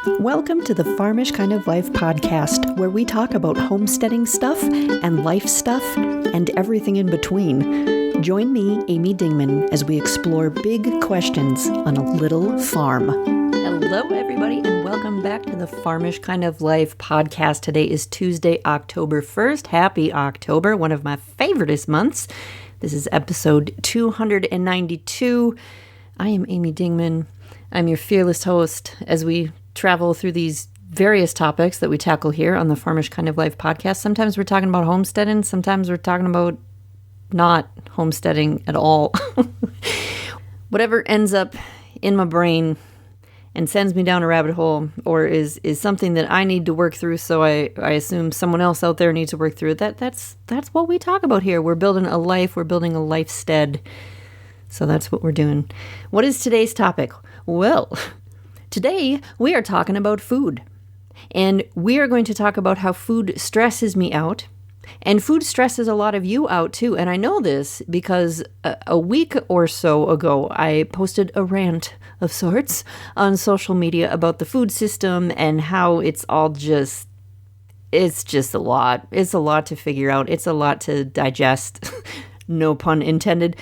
Welcome to the Farmish Kind of Life podcast, where we talk about homesteading stuff and life stuff and everything in between. Join me, Amy Dingman, as we explore big questions on a little farm. Hello, everybody, and welcome back to the Farmish Kind of Life podcast. Today is Tuesday, October 1st. Happy October, one of my favoriteest months. This is episode 292. I am Amy Dingman. I'm your fearless host as we travel through these various topics that we tackle here on the Farmish Kind of Life podcast. Sometimes we're talking about homesteading. Sometimes we're talking about not homesteading at all. Whatever ends up in my brain and sends me down a rabbit hole or is something that I need to work through, so I assume someone else out there needs to work through it. That's what we talk about here. We're building a life. We're building a lifestead. So that's what we're doing. What is today's topic? Well, today we are talking about food. And we are going to talk about how food stresses me out. And food stresses a lot of you out too. And I know this because a week or so ago, I posted a rant of sorts on social media about the food system and how it's just a lot. It's a lot to figure out. It's a lot to digest. No pun intended.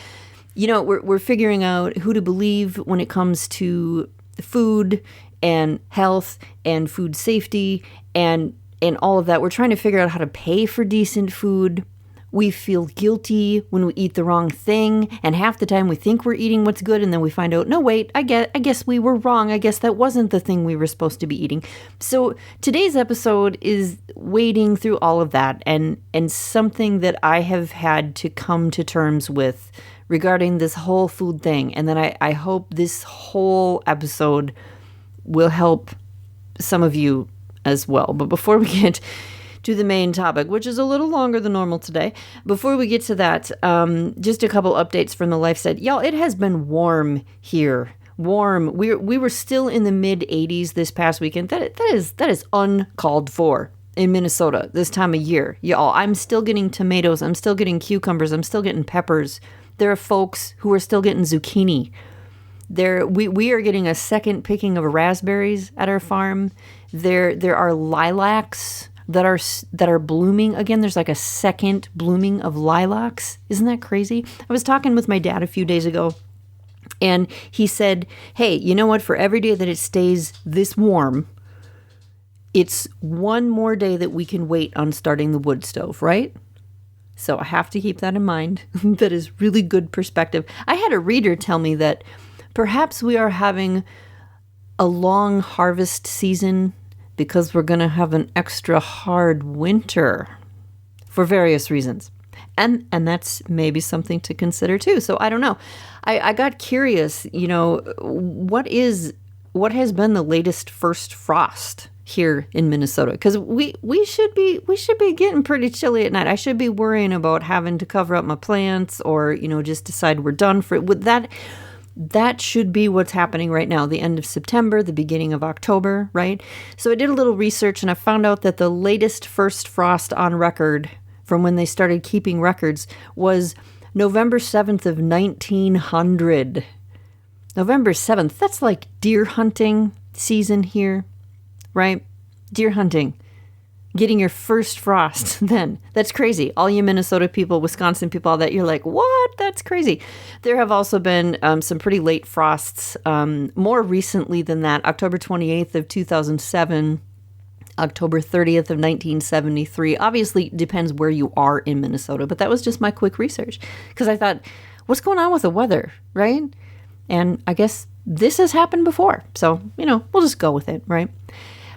You know, we're figuring out who to believe when it comes to food and health and food safety and all of that. We're trying to figure out how to pay for decent food. We feel guilty when we eat the wrong thing, and half the time we think we're eating what's good, and then we find out, no, wait, I guess we were wrong. I guess that wasn't the thing we were supposed to be eating. So today's episode is wading through all of that and something that I have had to come to terms with regarding this whole food thing. And then I hope this whole episode will help some of you as well. But before we get to the main topic, which is a little longer than normal today, before we get to that, just a couple updates from the lifestead. Y'all, it has been warm here. Warm. We were still in the mid 80s this past weekend. That is uncalled for in Minnesota this time of year. Y'all, I'm still getting tomatoes. I'm still getting cucumbers. I'm still getting peppers. There are folks who are still getting zucchini. We are getting a second picking of raspberries at our farm. There are lilacs that are blooming again. There's like a second blooming of lilacs. Isn't that crazy? I was talking with my dad a few days ago, and he said, hey, you know what? For every day that it stays this warm, it's one more day that we can wait on starting the wood stove, right? So I have to keep that in mind. That is really good perspective. I had a reader tell me that perhaps we are having a long harvest season because we're going to have an extra hard winter for various reasons. And that's maybe something to consider too. So I don't know. I got curious, you know, what has been the latest first frost here in Minnesota? Because we should be getting pretty chilly at night. I should be worrying about having to cover up my plants or, you know, just decide we're done for it. With that should be what's happening right now, the end of September, the beginning of October, right? So I did a little research and I found out that the latest first frost on record from when they started keeping records was November 7th of 1900. November 7th, that's like deer hunting season here, right? Deer hunting. Getting your first frost then. That's crazy. All you Minnesota people, Wisconsin people, all that, you're like, what? That's crazy. There have also been some pretty late frosts more recently than that. October 28th of 2007, October 30th of 1973. Obviously, it depends where you are in Minnesota, but that was just my quick research because I thought, what's going on with the weather, right? And I guess this has happened before. So, you know, we'll just go with it, right?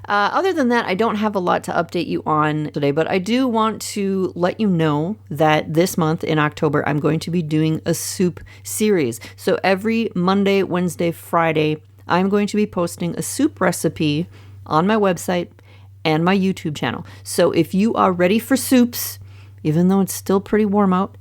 Other than that, I don't have a lot to update you on today, but I do want to let you know that this month in October, I'm going to be doing a soup series. So every Monday, Wednesday, Friday, I'm going to be posting a soup recipe on my website and my YouTube channel. So if you are ready for soups, even though it's still pretty warm out,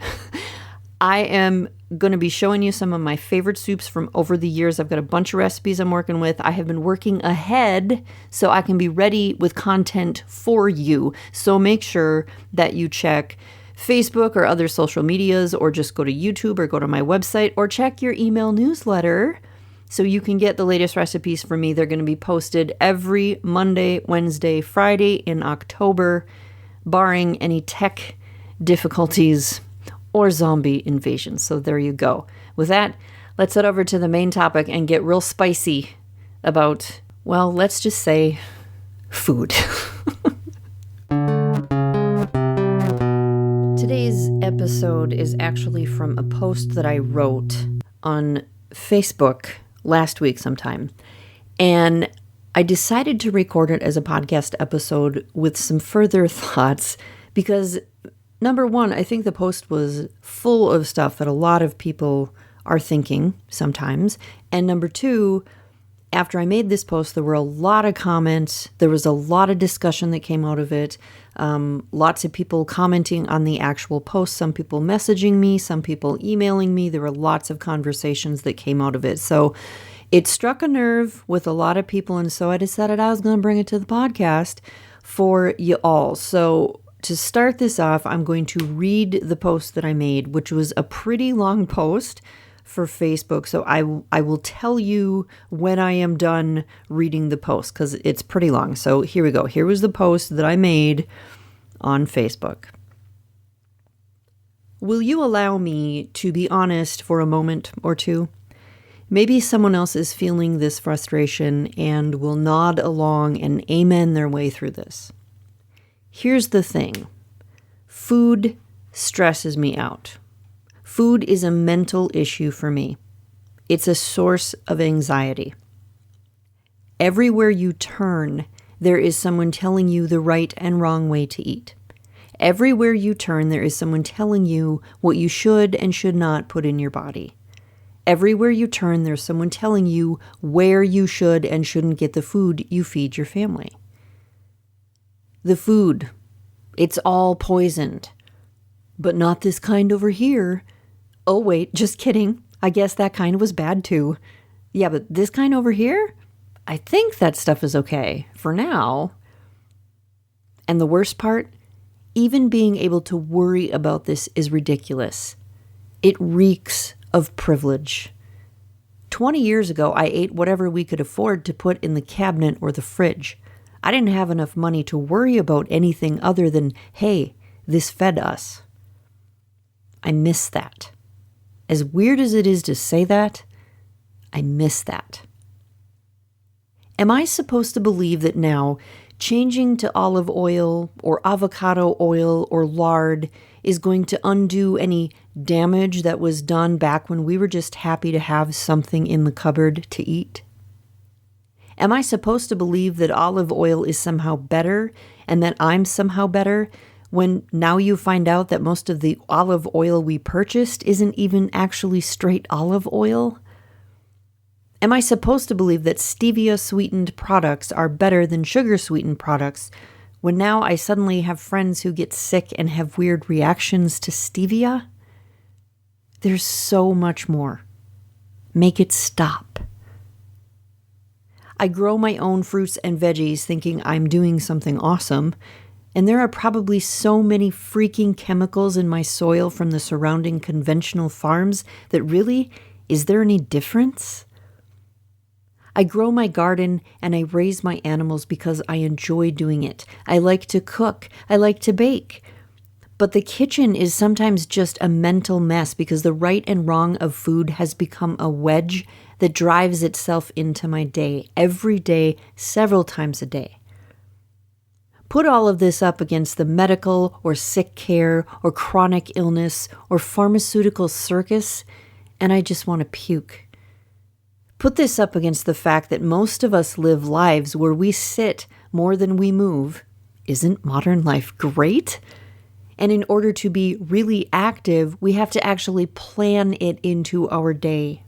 I am going to be showing you some of my favorite soups from over the years. I've got a bunch of recipes I'm working with. I have been working ahead so I can be ready with content for you. So make sure that you check Facebook or other social medias, or just go to YouTube or go to my website or check your email newsletter so you can get the latest recipes from me. They're going to be posted every Monday, Wednesday, Friday in October, barring any tech difficulties or zombie invasions. So there you go. With that, let's head over to the main topic and get real spicy about, well, let's just say food. Today's episode is actually from a post that I wrote on Facebook last week sometime. And I decided to record it as a podcast episode with some further thoughts because, number one, I think the post was full of stuff that a lot of people are thinking sometimes. And number two, after I made this post, there were a lot of comments. There was a lot of discussion that came out of it. Lots of people commenting on the actual post, some people messaging me, some people emailing me. There were lots of conversations that came out of it. So it struck a nerve with a lot of people. And so I decided I was going to bring it to the podcast for you all. So to start this off, I'm going to read the post that I made, which was a pretty long post for Facebook. So I will tell you when I am done reading the post because it's pretty long. So here we go. Here was the post that I made on Facebook. Will you allow me to be honest for a moment or two? Maybe someone else is feeling this frustration and will nod along and amen their way through this. Here's the thing. Food stresses me out. Food is a mental issue for me. It's a source of anxiety. Everywhere you turn, there is someone telling you the right and wrong way to eat. Everywhere you turn, there is someone telling you what you should and should not put in your body. Everywhere you turn, there's someone telling you where you should and shouldn't get the food you feed your family. The food, it's all poisoned. But not this kind over here. Oh, wait, just kidding. I guess that kind was bad too. Yeah, but this kind over here? I think that stuff is okay for now. And the worst part? Even being able to worry about this is ridiculous. It reeks of privilege. 20 years ago, I ate whatever we could afford to put in the cabinet or the fridge. I didn't have enough money to worry about anything other than, hey, this fed us. I miss that. As weird as it is to say that, I miss that. Am I supposed to believe that now changing to olive oil or avocado oil or lard is going to undo any damage that was done back when we were just happy to have something in the cupboard to eat? Am I supposed to believe that olive oil is somehow better and that I'm somehow better when now you find out that most of the olive oil we purchased isn't even actually straight olive oil? Am I supposed to believe that stevia-sweetened products are better than sugar-sweetened products when now I suddenly have friends who get sick and have weird reactions to stevia? There's so much more. Make it stop. I grow my own fruits and veggies thinking I'm doing something awesome, and there are probably so many freaking chemicals in my soil from the surrounding conventional farms that really, is there any difference? I grow my garden and I raise my animals because I enjoy doing it. I like to cook. I like to bake. But the kitchen is sometimes just a mental mess because the right and wrong of food has become a wedge that drives itself into my day, every day, several times a day. Put all of this up against the medical or sick care or chronic illness or pharmaceutical circus, and I just want to puke. Put this up against the fact that most of us live lives where we sit more than we move. Isn't modern life great? And in order to be really active, we have to actually plan it into our day.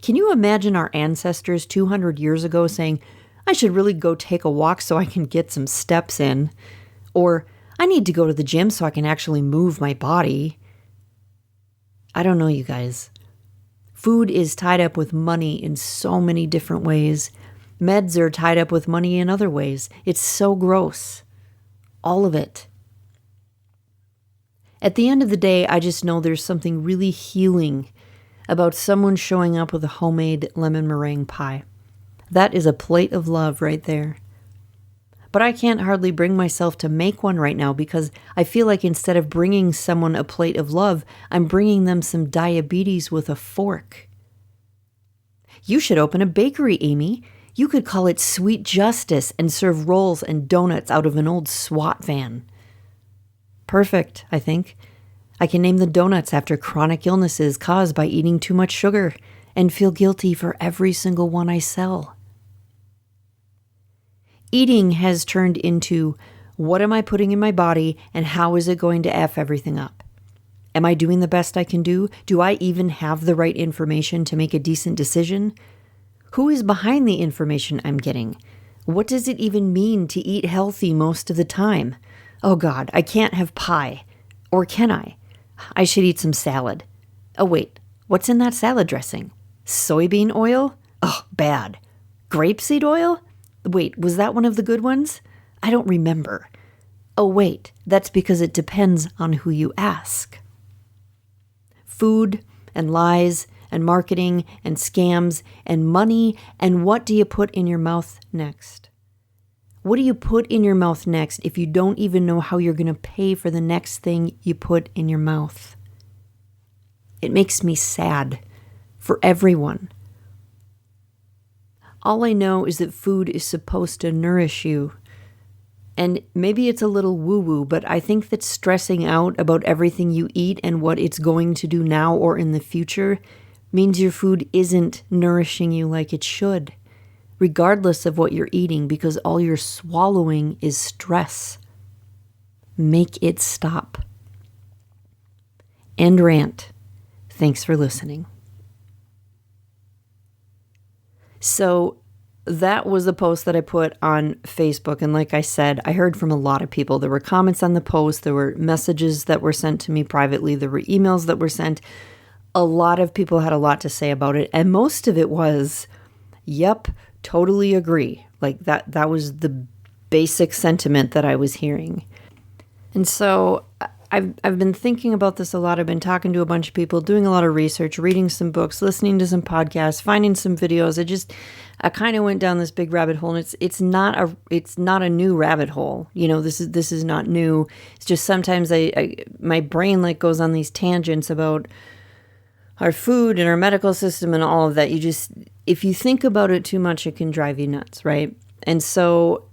Can you imagine our ancestors 200 years ago saying, I should really go take a walk so I can get some steps in. Or, I need to go to the gym so I can actually move my body. I don't know, you guys. Food is tied up with money in so many different ways. Meds are tied up with money in other ways. It's so gross. All of it. At the end of the day, I just know there's something really healing about someone showing up with a homemade lemon meringue pie. That is a plate of love right there. But I can't hardly bring myself to make one right now because I feel like instead of bringing someone a plate of love, I'm bringing them some diabetes with a fork. You should open a bakery, Amy. You could call it Sweet Justice and serve rolls and donuts out of an old SWAT van. Perfect, I think. I can name the donuts after chronic illnesses caused by eating too much sugar and feel guilty for every single one I sell. Eating has turned into, what am I putting in my body and how is it going to F everything up? Am I doing the best I can do? Do I even have the right information to make a decent decision? Who is behind the information I'm getting? What does it even mean to eat healthy most of the time? Oh God, I can't have pie. Or can I? I should eat some salad. Oh wait, what's in that salad dressing? Soybean oil? Oh, bad. Grapeseed oil? Wait, was that one of the good ones? I don't remember. Oh wait, that's because it depends on who you ask. Food and lies and marketing and scams and money, and what do you put in your mouth next? What do you put in your mouth next if you don't even know how you're going to pay for the next thing you put in your mouth? It makes me sad for everyone. All I know is that food is supposed to nourish you. And maybe it's a little woo-woo, but I think that stressing out about everything you eat and what it's going to do now or in the future means your food isn't nourishing you like it should, regardless of what you're eating, because all you're swallowing is stress. Make it stop. End rant. Thanks for listening. So that was the post that I put on Facebook. And like I said, I heard from a lot of people. There were comments on the post. There were messages that were sent to me privately. There were emails that were sent. A lot of people had a lot to say about it. And most of it was, yep, totally agree. Like that was the basic sentiment that I was hearing. And so I've been thinking about this a lot. I've been talking to a bunch of people, doing a lot of research, reading some books, listening to some podcasts, finding some videos. I kind of went down this big rabbit hole, and it's not a new rabbit hole. You know, this is not new. It's just sometimes my brain like goes on these tangents about our food and our medical system and all of that. If you think about it too much, it can drive you nuts, right? And so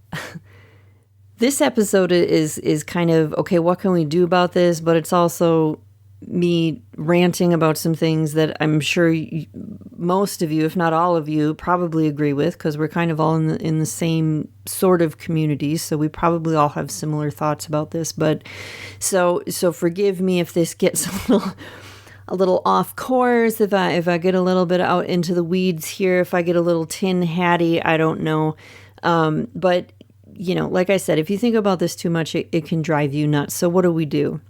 this episode is kind of, okay, what can we do about this? But it's also me ranting about some things that I'm sure most of you, if not all of you, probably agree with, because we're kind of all in the same sort of community. So we probably all have similar thoughts about this. But so forgive me if this gets a little off course, if I get a little bit out into the weeds here, if I get a little tin hatty, I don't know. But you know, like I said, if you think about this too much, it can drive you nuts. So what do?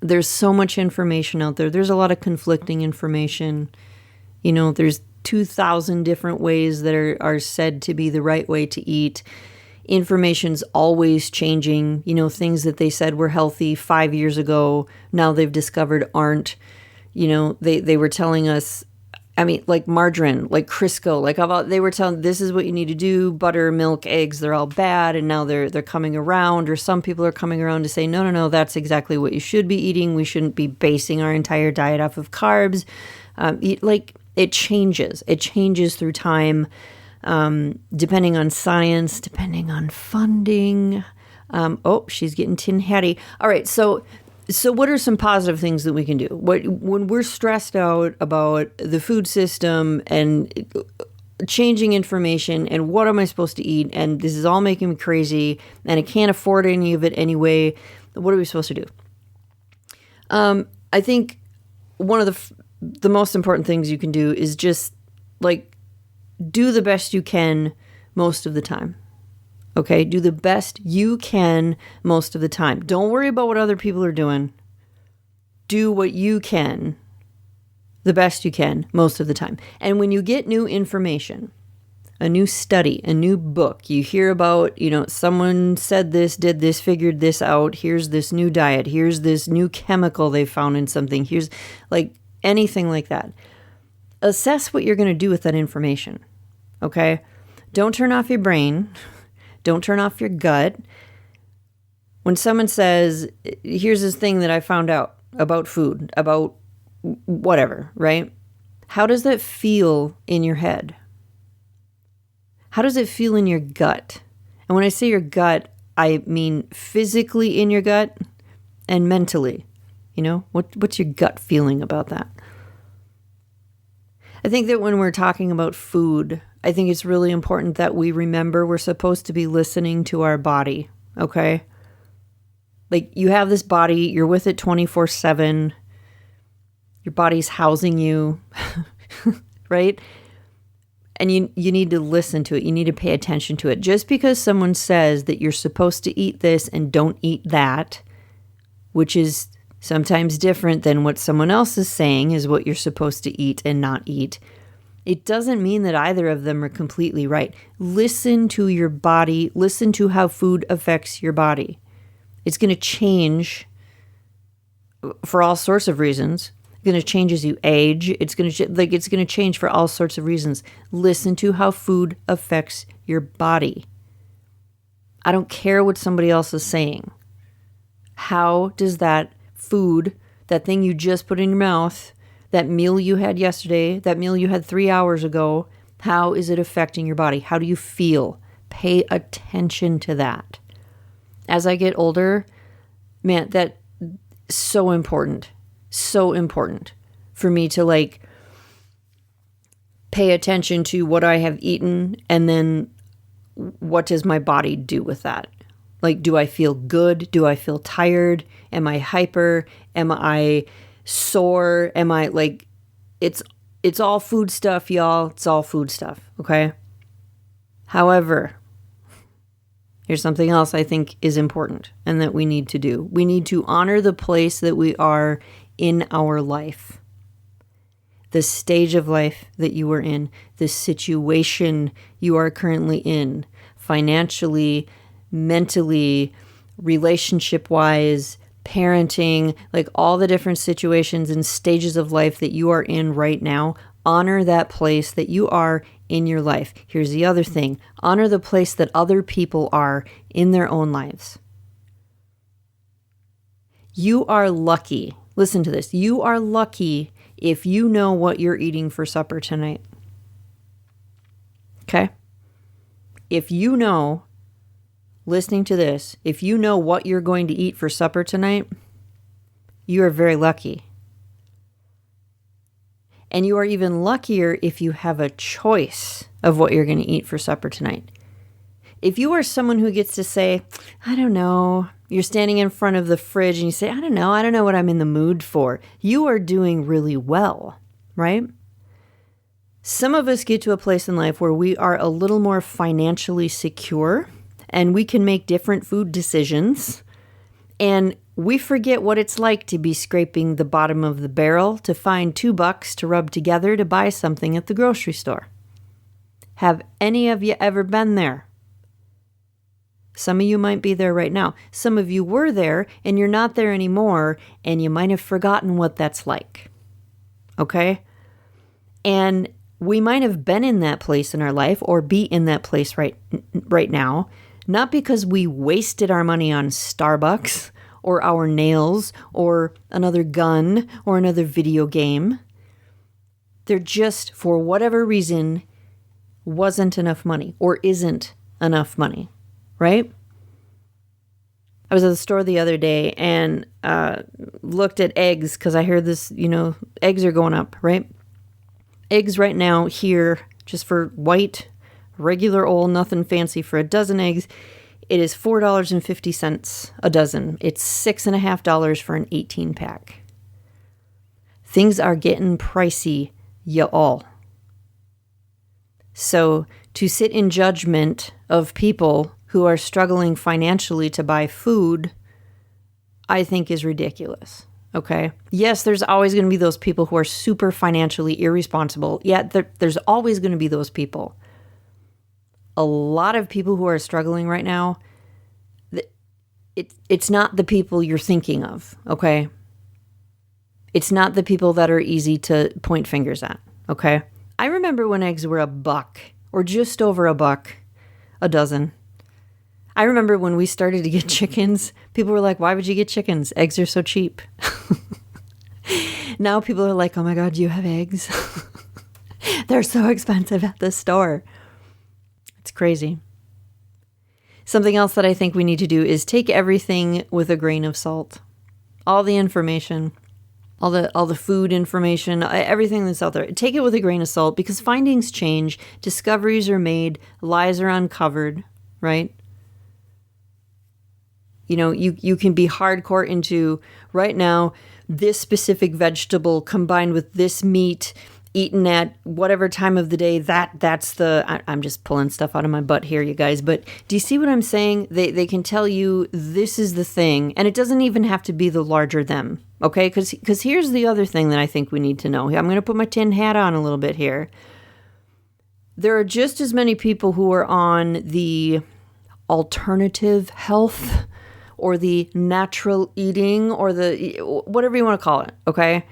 There's so much information out there. There's a lot of conflicting information. You know, there's 2,000 different ways that are said to be the right way to eat. Information's always changing. You know, things that they said were healthy 5 years ago, now they've discovered aren't. You know, they were telling us, I mean, like margarine, like Crisco, they were telling, this is what you need to do. Butter, milk, eggs, they're all bad. And now they're coming around, or some people are coming around to say, no, that's exactly what you should be eating. We shouldn't be basing our entire diet off of carbs. It changes. It changes through time, depending on science, depending on funding. She's getting tin hatty. All right, so what are some positive things that we can do? When we're stressed out about the food system and changing information and what am I supposed to eat, and this is all making me crazy and I can't afford any of it anyway, what are we supposed to do? I think one of the most important things you can do is just like do the best you can most of the time. Okay, do the best you can most of the time. Don't worry about what other people are doing. Do what you can, the best you can most of the time. And when you get new information, a new study, a new book, you hear about, someone said this, did this, figured this out. Here's this new diet. Here's this new chemical they found in something. Here's anything like that. Assess what you're going to do with that information, okay? Don't turn off your brain. Don't turn off your gut. When someone says, here's this thing that I found out about food, about whatever, right? How does that feel in your head? How does it feel in your gut? And when I say your gut, I mean physically in your gut and mentally. You know, what's your gut feeling about that? I think that when we're talking about food, I think it's really important that we remember we're supposed to be listening to our body, okay? Like, you have this body, you're with it 24/7. Your body's housing you, right? And you need to listen to it. You need to pay attention to it. Just because someone says that you're supposed to eat this and don't eat that, which is sometimes different than what someone else is saying is what you're supposed to eat and not eat, it doesn't mean that either of them are completely right. Listen to your body. Listen to how food affects your body. It's going to change for all sorts of reasons. It's going to change as you age. It's going to change for all sorts of reasons. Listen to how food affects your body. I don't care what somebody else is saying. How does that food, that thing you just put in your mouth, that meal you had yesterday, that meal you had 3 hours ago, how is it affecting your body? How do you feel? Pay attention to that. As I get older, man, that's so important. So important for me to like pay attention to what I have eaten and then what does my body do with that? Like, do I feel good? Do I feel tired? Am I hyper? Am I sore? Am I like, it's all food stuff, y'all. It's all food stuff. Okay. However, here's something else I think is important and that we need to do. We need to honor the place that we are in our life, the stage of life that you are in, the situation you are currently in, financially, mentally, relationship-wise, parenting, like all the different situations and stages of life that you are in right now. Honor that place that you are in your life. Here's the other thing. Honor the place that other people are in their own lives. You are lucky. Listen to this. You are lucky if you know what you're eating for supper tonight. Okay? If you know, listening to this, if you know what you're going to eat for supper tonight, you are very lucky. And you are even luckier if you have a choice of what you're going to eat for supper tonight. If you are someone who gets to say, I don't know, you're standing in front of the fridge and you say, I don't know what I'm in the mood for. You are doing really well, right? Some of us get to a place in life where we are a little more financially secure and we can make different food decisions. And we forget what it's like to be scraping the bottom of the barrel to find $2 to rub together to buy something at the grocery store. Have any of you ever been there? Some of you might be there right now. Some of you were there and you're not there anymore, and you might have forgotten what that's like. Okay? And we might have been in that place in our life or be in that place right now, not because we wasted our money on Starbucks or our nails or another gun or another video game. There just, for whatever reason, wasn't enough money or isn't enough money. Right? I was at the store the other day and looked at eggs because I heard this, eggs are going up, right? Eggs right now here, just for white, regular old, nothing fancy, for a dozen eggs, it is $4.50 a dozen. It's $6.50 for an 18-pack. Things are getting pricey, y'all. So to sit in judgment of people who are struggling financially to buy food, I think is ridiculous. Okay? Yes, there's always going to be those people who are super financially irresponsible. Yeah, there's always going to be those people. A lot of people who are struggling right now, it's not the people you're thinking of, okay? It's not the people that are easy to point fingers at, okay? I remember when eggs were $1 or just over $1 a dozen. I remember when we started to get chickens, people were like, why would you get chickens? Eggs are so cheap. Now people are like, oh my God, do you have eggs? They're so expensive at the store. It's crazy. Something else that I think we need to do is take everything with a grain of salt. All the information, all the food information, everything that's out there. Take it with a grain of salt because findings change, discoveries are made, lies are uncovered, right? You know, you can be hardcore into right now, this specific vegetable combined with this meat eaten at whatever time of the day, I'm just pulling stuff out of my butt here, you guys. But do you see what I'm saying? They can tell you this is the thing, and it doesn't even have to be the larger them, okay? Because here's the other thing that I think we need to know. I'm going to put my tin hat on a little bit here. There are just as many people who are on the alternative health or the natural eating or the whatever you want to call it, okay?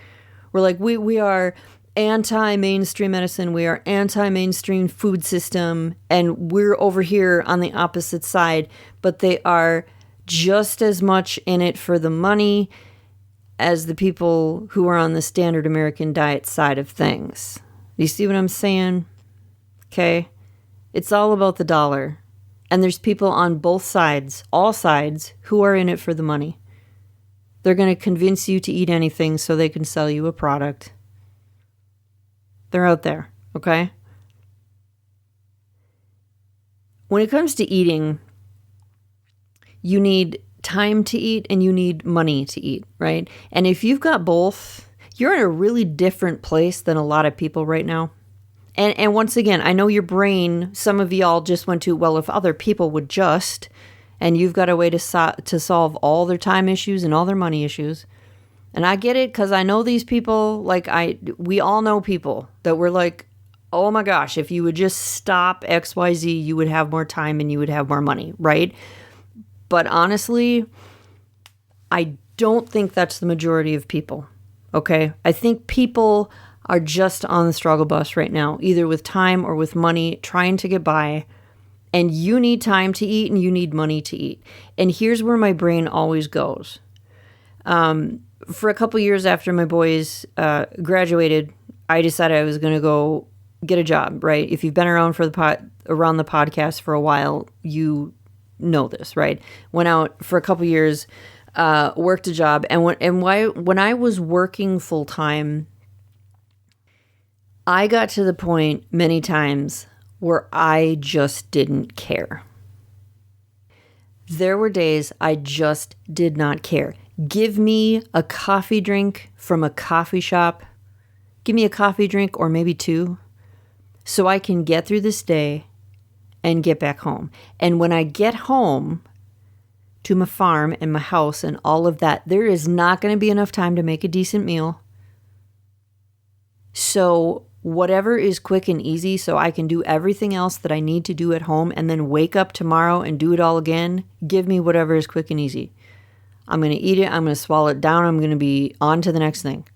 We're like, we are anti-mainstream medicine, we are anti-mainstream food system, and we're over here on the opposite side, but they are just as much in it for the money as the people who are on the standard American diet side of things. You see what I'm saying? Okay? It's all about the dollar. And there's people on both sides, all sides, who are in it for the money. They're going to convince you to eat anything so they can sell you a product. They're out there, okay? When it comes to eating, you need time to eat and you need money to eat, right? And if you've got both, you're in a really different place than a lot of people right now. And once again, I know your brain, some of y'all just went to, well, if other people would just, and you've got a way to solve all their time issues and all their money issues. And I get it because I know these people, we all know people that were like, oh my gosh, if you would just stop XYZ, you would have more time and you would have more money, right? But honestly, I don't think that's the majority of people, okay? I think people are just on the struggle bus right now, either with time or with money, trying to get by. And you need time to eat and you need money to eat. And here's where my brain always goes. For a couple years after my boys graduated, I decided I was going to go get a job, right? If you've been around around the podcast for a while, you know this, right? Went out for a couple years, worked a job. And when I was working full time, I got to the point many times where I just didn't care. There were days I just did not care. Give me a coffee drink from a coffee shop. Give me a coffee drink or maybe two so I can get through this day and get back home. And when I get home to my farm and my house and all of that, there is not going to be enough time to make a decent meal. So whatever is quick and easy so I can do everything else that I need to do at home and then wake up tomorrow and do it all again, give me whatever is quick and easy. I'm going to eat it. I'm going to swallow it down. I'm going to be on to the next thing.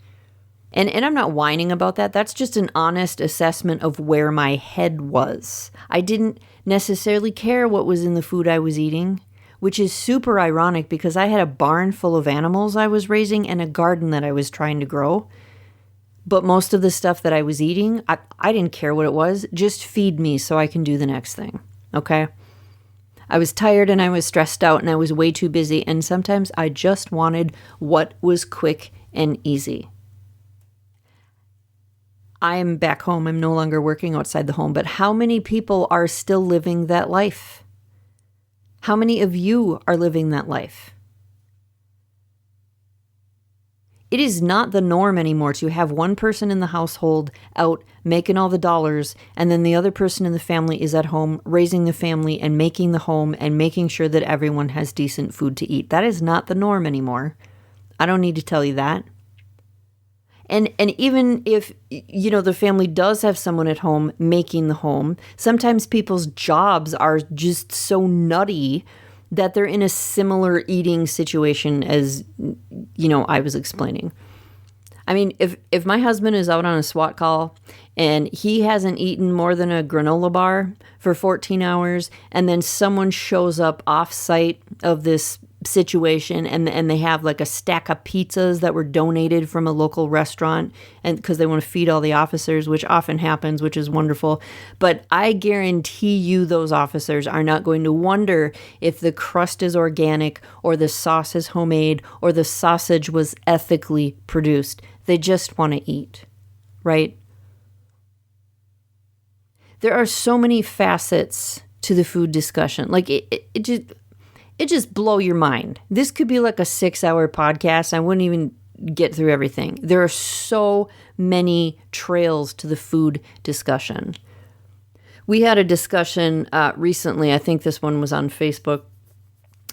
And I'm not whining about that. That's just an honest assessment of where my head was. I didn't necessarily care what was in the food I was eating, which is super ironic because I had a barn full of animals I was raising and a garden that I was trying to grow. But most of the stuff that I was eating, I didn't care what it was. Just feed me so I can do the next thing, okay? I was tired and I was stressed out and I was way too busy. And sometimes I just wanted what was quick and easy. I'm back home. I'm no longer working outside the home. But how many people are still living that life? How many of you are living that life? It is not the norm anymore to have one person in the household out making all the dollars, and then the other person in the family is at home raising the family and making the home and making sure that everyone has decent food to eat. That is not the norm anymore. I don't need to tell you that. And even if, the family does have someone at home making the home, sometimes people's jobs are just so nutty that they're in a similar eating situation as, I was explaining. I mean, if my husband is out on a SWAT call and he hasn't eaten more than a granola bar for 14 hours, and then someone shows up off site of this situation and they have like a stack of pizzas that were donated from a local restaurant, and because they want to feed all the officers, which often happens, which is wonderful. But I guarantee you those officers are not going to wonder if the crust is organic or the sauce is homemade or the sausage was ethically produced. They just want to eat, right? There are so many facets to the food discussion. Like it just blow your mind. This could be like a 6-hour podcast. I wouldn't even get through everything. There are so many trails to the food discussion. We had a discussion recently. I think this one was on Facebook,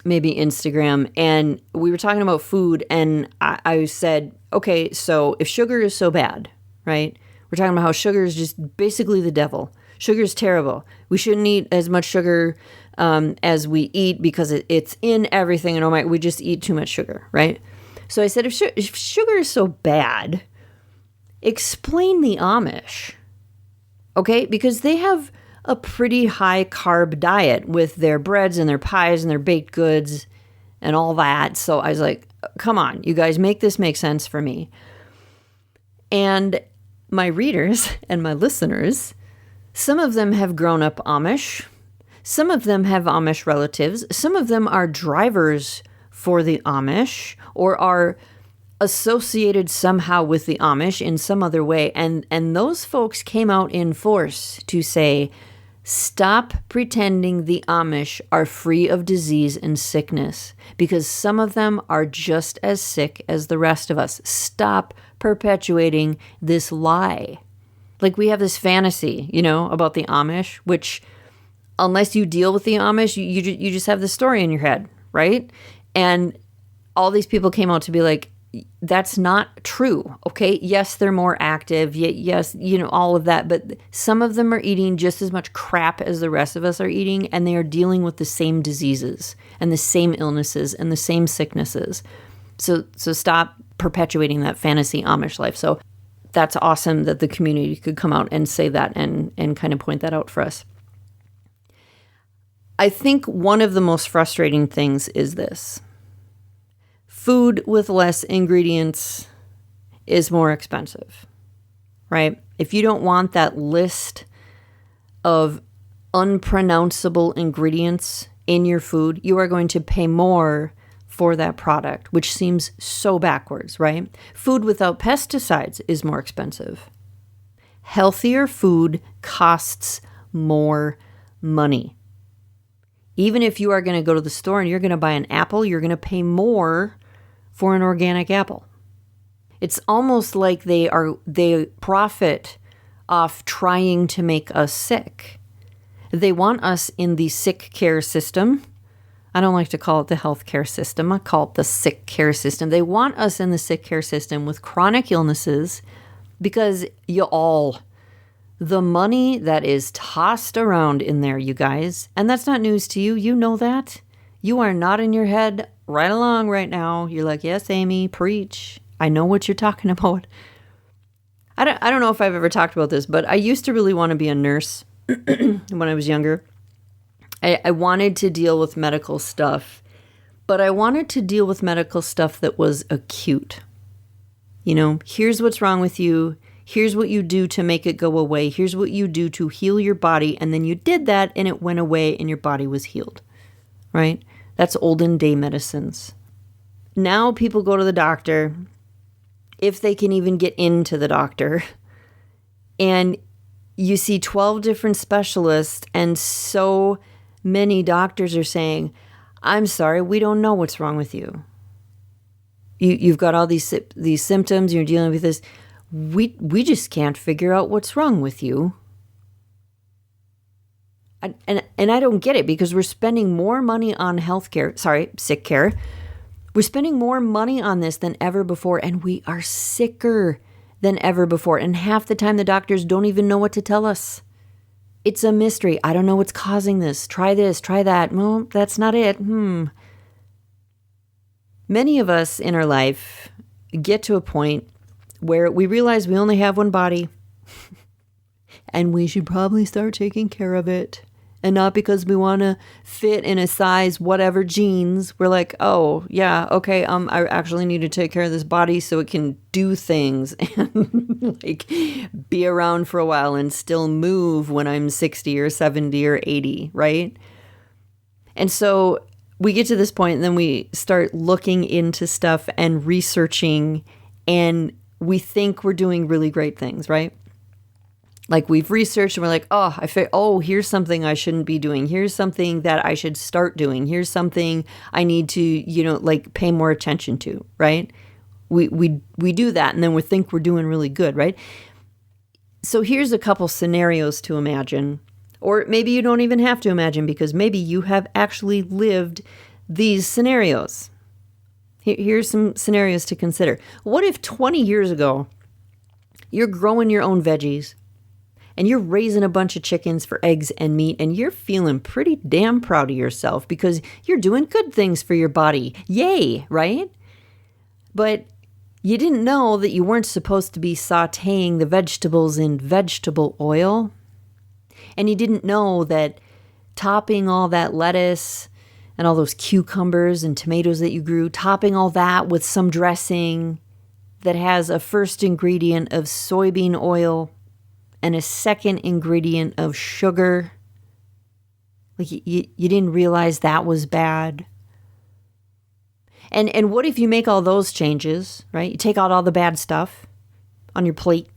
maybe Instagram, and we were talking about food, and I said, okay, so if sugar is so bad, right? We're talking about how sugar is just basically the devil. Sugar is terrible. We shouldn't eat as much sugar as we eat because it's in everything, and we just eat too much sugar, right? So I said, if sugar is so bad, explain the Amish, okay? Because they have a pretty high carb diet with their breads and their pies and their baked goods and all that. So I was like, come on, you guys, make this make sense for me. And my readers and my listeners, some of them have grown up Amish. Some of them have Amish relatives. Some of them are drivers for the Amish or are associated somehow with the Amish in some other way. And those folks came out in force to say, stop pretending the Amish are free of disease and sickness, because some of them are just as sick as the rest of us. Stop perpetuating this lie. Like, we have this fantasy, about the Amish, which unless you deal with the Amish, you just have the story in your head, right? And all these people came out to be like, that's not true, okay? Yes, they're more active. Yes, all of that. But some of them are eating just as much crap as the rest of us are eating, and they are dealing with the same diseases and the same illnesses and the same sicknesses. So stop perpetuating that fantasy Amish life. So that's awesome that the community could come out and say that and kind of point that out for us. I think one of the most frustrating things is this. Food with less ingredients is more expensive, right? If you don't want that list of unpronounceable ingredients in your food, you are going to pay more for that product, which seems so backwards, right? Food without pesticides is more expensive. Healthier food costs more money. Even if you are going to go to the store and you're going to buy an apple, you're going to pay more for an organic apple. It's almost like they profit off trying to make us sick. They want us in the sick care system. I don't like to call it the healthcare system. I call it the sick care system. They want us in the sick care system with chronic illnesses because the money that is tossed around in there, you guys, and that's not news to you. You know that. You are nodding your head right along right now. You're like, yes, Amy, preach. I know what you're talking about. I don't know if I've ever talked about this, but I used to really want to be a nurse when I was younger. I wanted to deal with medical stuff, but I wanted to deal with medical stuff that was acute. Here's what's wrong with you. Here's what you do to make it go away. Here's what you do to heal your body. And then you did that and it went away and your body was healed, right? That's olden day medicines. Now people go to the doctor, if they can even get into the doctor, and you see 12 different specialists, and so many doctors are saying, I'm sorry, we don't know what's wrong with you. You've got all these symptoms, you're dealing with this. We just can't figure out what's wrong with you. And I don't get it, because we're spending more money on sick care. We're spending more money on this than ever before, and we are sicker than ever before. And half the time the doctors don't even know what to tell us. It's a mystery. I don't know what's causing this. Try this, try that. Well, that's not it. Many of us in our life get to a point where we realize we only have one body and we should probably start taking care of it. And not because we want to fit in a size whatever jeans. We're like, oh, yeah, okay, I actually need to take care of this body so it can do things and like be around for a while and still move when I'm 60 or 70 or 80, right? And so we get to this point and then we start looking into stuff and researching, and we think we're doing really great things, right? Like we've researched and we're like, here's something I shouldn't be doing. Here's something that I should start doing. Here's something I need to, like pay more attention to, right? We do that and then we think we're doing really good, right? So here's a couple scenarios to imagine, or maybe you don't even have to imagine because maybe you have actually lived these scenarios. Here's some scenarios to consider. What if 20 years ago, you're growing your own veggies, and you're raising a bunch of chickens for eggs and meat, and you're feeling pretty damn proud of yourself because you're doing good things for your body. Yay, right? But you didn't know that you weren't supposed to be sautéing the vegetables in vegetable oil. And you didn't know that topping all that lettuce and all those cucumbers and tomatoes that you grew, topping all that with some dressing that has a first ingredient of soybean oil and a second ingredient of sugar. Like you didn't realize that was bad. And what if you make all those changes, right? You take out all the bad stuff on your plate,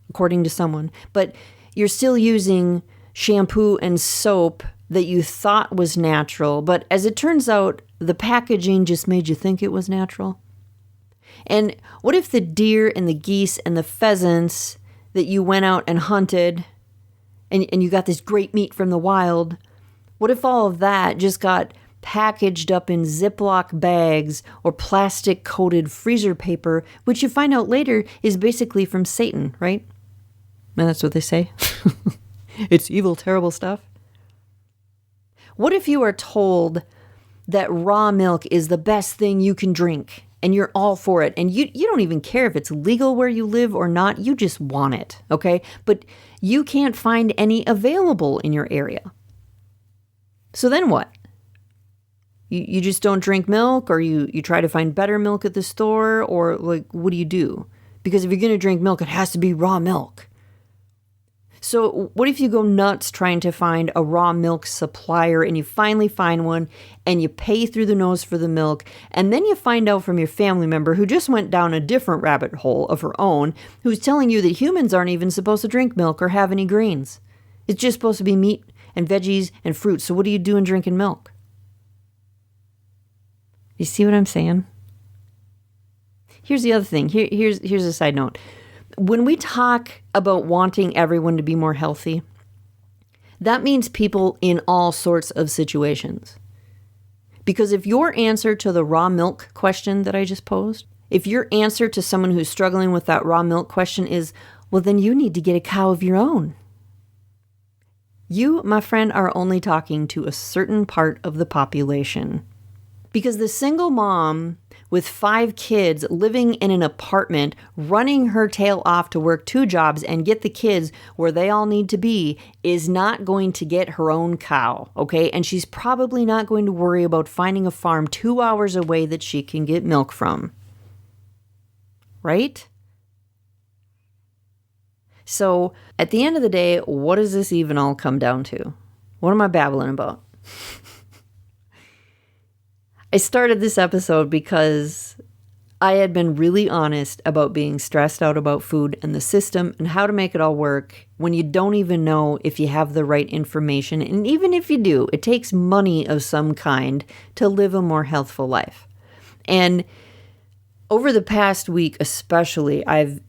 according to someone, but you're still using shampoo and soap that you thought was natural, but as it turns out, the packaging just made you think it was natural. And what if the deer and the geese and the pheasants that you went out and hunted and you got this great meat from the wild, what if all of that just got packaged up in Ziploc bags or plastic coated freezer paper, which you find out later is basically from Satan, right? And that's what they say. It's evil, terrible stuff. What if you are told that raw milk is the best thing you can drink and you're all for it, and you don't even care if it's legal where you live or not, you just want it, okay? But you can't find any available in your area. So then what? You just don't drink milk, or you try to find better milk at the store, or like, what do you do? Because if you're going to drink milk, it has to be raw milk. So what if you go nuts trying to find a raw milk supplier and you finally find one and you pay through the nose for the milk, and then you find out from your family member who just went down a different rabbit hole of her own, who's telling you that humans aren't even supposed to drink milk or have any grains. It's just supposed to be meat and veggies and fruit. So what are you doing drinking milk? You see what I'm saying? Here's the other thing. Here's a side note. When we talk about wanting everyone to be more healthy, that means people in all sorts of situations. Because if your answer to the raw milk question that I just posed, if your answer to someone who's struggling with that raw milk question is, well, then you need to get a cow of your own. You, my friend, are only talking to a certain part of the population. Because the single mom with 5 kids living in an apartment, running her tail off to work 2 jobs and get the kids where they all need to be, is not going to get her own cow, okay? And she's probably not going to worry about finding a farm 2 hours away that she can get milk from. Right? So, at the end of the day, what does this even all come down to? What am I babbling about? I started this episode because I had been really honest about being stressed out about food and the system and how to make it all work when you don't even know if you have the right information. And even if you do, it takes money of some kind to live a more healthful life. And over the past week especially, I've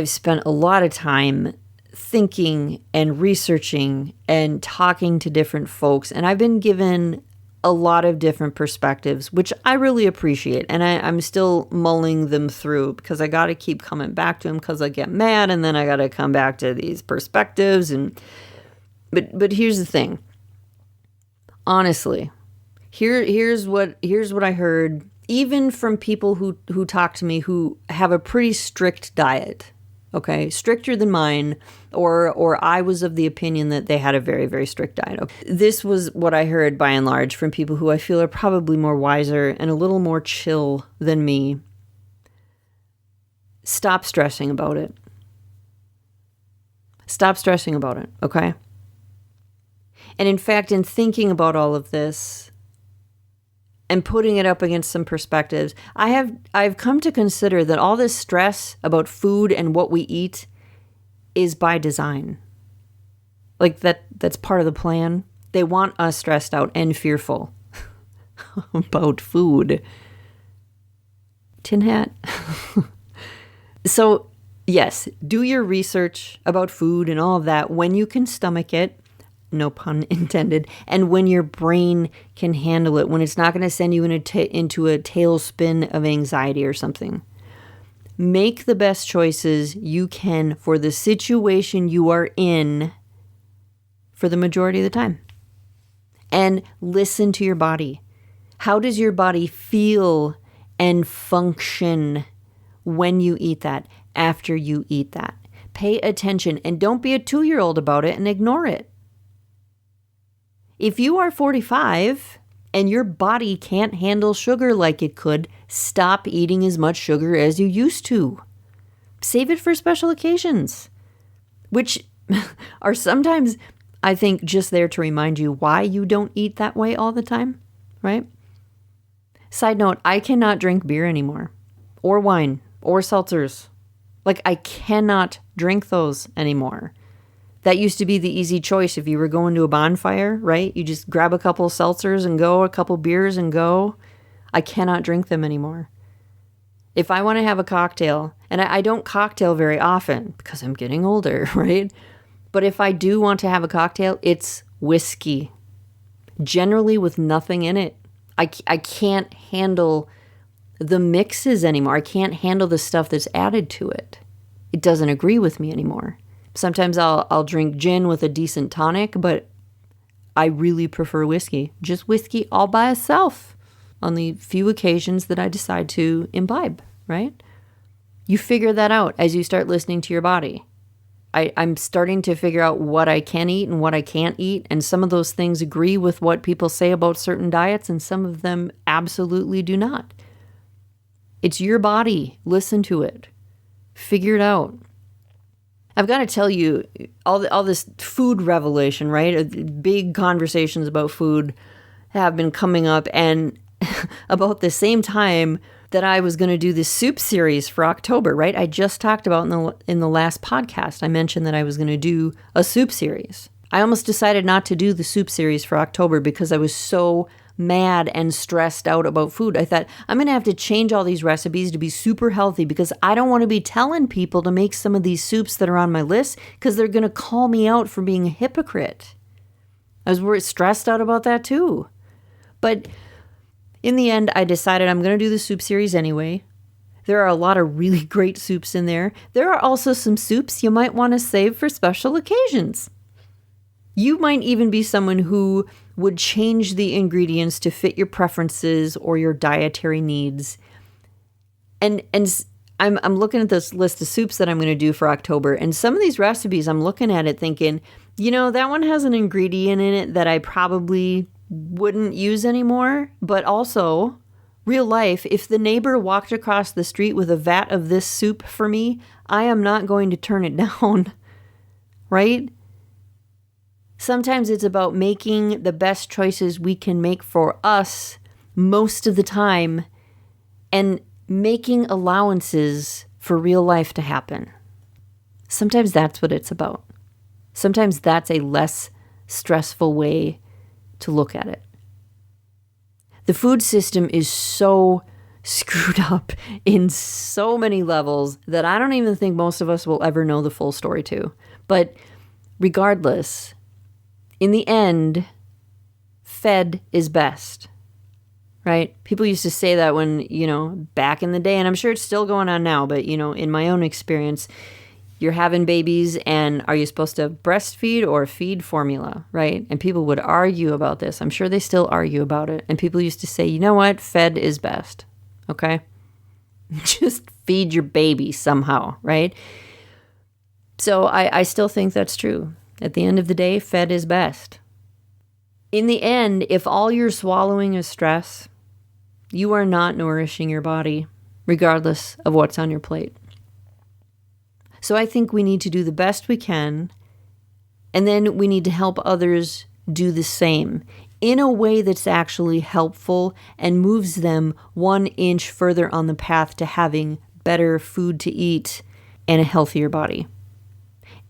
spent a lot of time thinking and researching and talking to different folks, and I've been given a lot of different perspectives, which I really appreciate. And I'm still mulling them through because I got to keep coming back to them because I get mad, and then I got to come back to these perspectives. But here's the thing. Honestly, here's what I heard, even from people who talk to me who have a pretty strict diet, okay, stricter than mine, or I was of the opinion that they had a very, very strict diet. This was what I heard by and large from people who I feel are probably more wiser and a little more chill than me. Stop stressing about it. Stop stressing about it, okay? And in fact, in thinking about all of this and putting it up against some perspectives, I've come to consider that all this stress about food and what we eat is by design. Like that's part of the plan. They want us stressed out and fearful about food. Tin hat. So, yes, do your research about food and all of that when you can stomach it. No pun intended, and when your brain can handle it, when it's not going to send you into a tailspin of anxiety or something. Make the best choices you can for the situation you are in for the majority of the time. And listen to your body. How does your body feel and function when you eat that, after you eat that? Pay attention and don't be a 2-year-old about it and ignore it. If you are 45 and your body can't handle sugar like it could, stop eating as much sugar as you used to. Save it for special occasions, which are sometimes, I think, just there to remind you why you don't eat that way all the time, right? Side note, I cannot drink beer anymore, or wine, or seltzers. Like, I cannot drink those anymore. That used to be the easy choice if you were going to a bonfire, right? You just grab a couple seltzers and go, a couple beers and go. I cannot drink them anymore. If I want to have a cocktail, and I don't cocktail very often because I'm getting older, right? But if I do want to have a cocktail, it's whiskey. Generally with nothing in it. I can't handle the mixes anymore. I can't handle the stuff that's added to it. It doesn't agree with me anymore. Sometimes I'll drink gin with a decent tonic, but I really prefer whiskey. Just whiskey all by itself on the few occasions that I decide to imbibe, right? You figure that out as you start listening to your body. I'm starting to figure out what I can eat and what I can't eat, and some of those things agree with what people say about certain diets, and some of them absolutely do not. It's your body. Listen to it. Figure it out. I've got to tell you, all this food revelation, right? Big conversations about food have been coming up, and about the same time that I was going to do this soup series for October, right? I just talked about in the last podcast, I mentioned that I was going to do a soup series. I almost decided not to do the soup series for October because I was so mad and stressed out about food. I thought, I'm going to have to change all these recipes to be super healthy because I don't want to be telling people to make some of these soups that are on my list because they're going to call me out for being a hypocrite. I was stressed out about that too. But in the end, I decided I'm going to do the soup series anyway. There are a lot of really great soups in there. There are also some soups you might want to save for special occasions. You might even be someone who would change the ingredients to fit your preferences or your dietary needs. And I'm looking at this list of soups that I'm going to do for October, and some of these recipes, I'm looking at it thinking, that one has an ingredient in it that I probably wouldn't use anymore. But also, real life, if the neighbor walked across the street with a vat of this soup for me, I am not going to turn it down, right? Sometimes it's about making the best choices we can make for us most of the time and making allowances for real life to happen. Sometimes that's what it's about. Sometimes that's a less stressful way to look at it. The food system is so screwed up in so many levels that I don't even think most of us will ever know the full story to. But regardless, in the end, fed is best, right? People used to say that when, back in the day, and I'm sure it's still going on now, but, in my own experience, you're having babies and are you supposed to breastfeed or feed formula, right? And people would argue about this. I'm sure they still argue about it. And people used to say, you know what? Fed is best. okay? Just feed your baby somehow, right? So I still think that's true. At the end of the day, fed is best. In the end, if all you're swallowing is stress, you are not nourishing your body, regardless of what's on your plate. So I think we need to do the best we can, and then we need to help others do the same in a way that's actually helpful and moves them 1 inch further on the path to having better food to eat and a healthier body.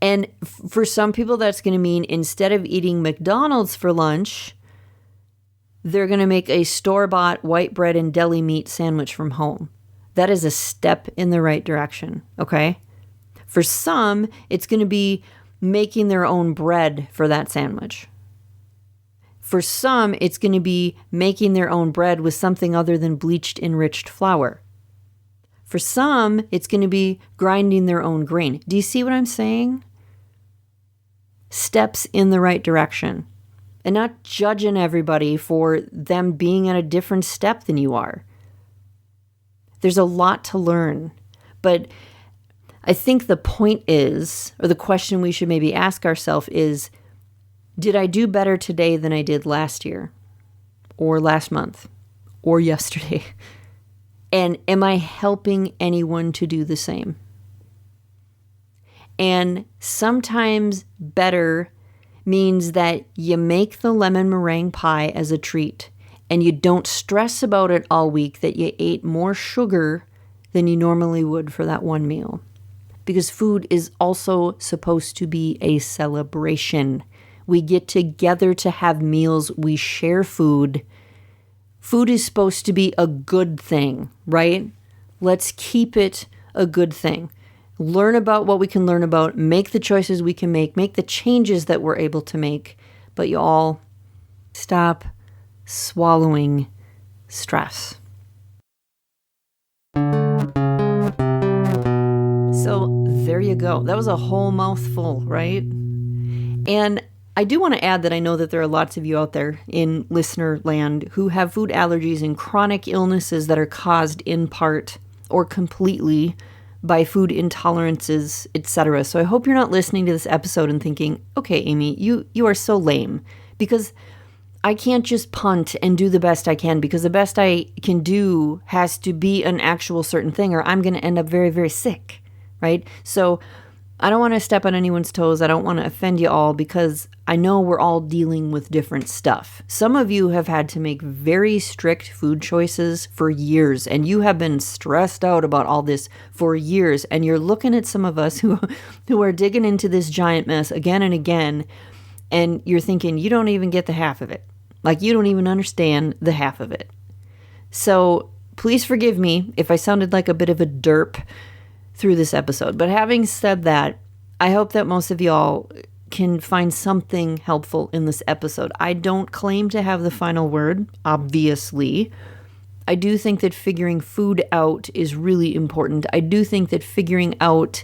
And for some people, that's going to mean instead of eating McDonald's for lunch, they're going to make a store-bought white bread and deli meat sandwich from home. That is a step in the right direction, okay? For some, it's going to be making their own bread for that sandwich. For some, it's going to be making their own bread with something other than bleached enriched flour. For some, it's going to be grinding their own grain. Do you see what I'm saying? Steps in the right direction. And not judging everybody for them being at a different step than you are. There's a lot to learn. But I think the point is, or the question we should maybe ask ourselves is, did I do better today than I did last year? Or last month? Or yesterday? And am I helping anyone to do the same? And sometimes better means that you make the lemon meringue pie as a treat and you don't stress about it all week that you ate more sugar than you normally would for that one meal. Because food is also supposed to be a celebration. We get together to have meals, we share food. Food is supposed to be a good thing, right? Let's keep it a good thing. Learn about what we can learn about, make the choices we can make the changes that we're able to make. But you all stop swallowing stress. So there you go. That was a whole mouthful, right? And I do want to add that I know that there are lots of you out there in listener land who have food allergies and chronic illnesses that are caused in part or completely by food intolerances, etc. So I hope you're not listening to this episode and thinking, okay, Amy, you are so lame, because I can't just punt and do the best I can, because the best I can do has to be an actual certain thing, or I'm going to end up very, very sick, right? So I don't want to step on anyone's toes. I don't want to offend you all, because I know we're all dealing with different stuff. Some of you have had to make very strict food choices for years, and you have been stressed out about all this for years, and you're looking at some of us who are digging into this giant mess again and again, and you're thinking, you don't even get the half of it. Like, you don't even understand the half of it. So please forgive me if I sounded like a bit of a derp through this episode. But having said that, I hope that most of y'all can find something helpful in this episode. I don't claim to have the final word, obviously. I do think that figuring food out is really important. I do think that figuring out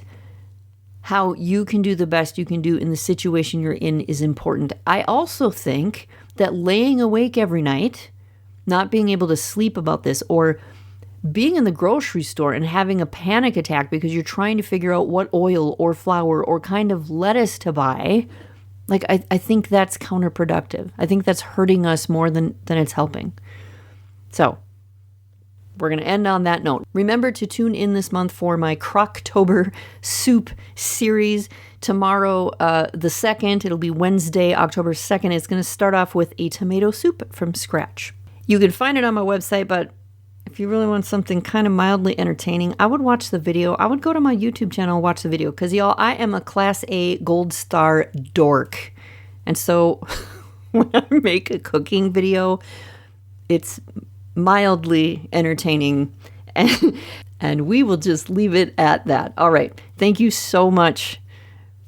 how you can do the best you can do in the situation you're in is important. I also think that laying awake every night, not being able to sleep about this, or being in the grocery store and having a panic attack because you're trying to figure out what oil or flour or kind of lettuce to buy, like, I think that's counterproductive. I think that's hurting us more than it's helping. So we're going to end on that note. Remember to tune in this month for my Croctober soup series. Tomorrow, the 2nd, it'll be Wednesday, October 2nd. It's going to start off with a tomato soup from scratch. You can find it on my website, but if you really want something kind of mildly entertaining, I would watch the video. I would go to my YouTube channel and watch the video, because y'all, I am a Class A Gold Star dork. And so when I make a cooking video, it's mildly entertaining, and we will just leave it at that. All right. Thank you so much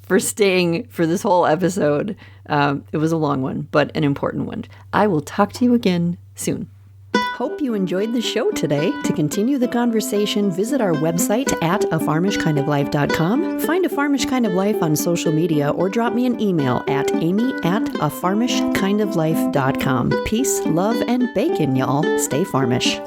for staying for this whole episode. It was a long one, but an important one. I will talk to you again soon. Hope you enjoyed the show today. To continue the conversation, visit our website at afarmishkindoflife.com. Find A Farmish Kind of Life on social media, or drop me an email at amy@afarmishkindoflife.com. Peace, love, and bacon, y'all. Stay farmish.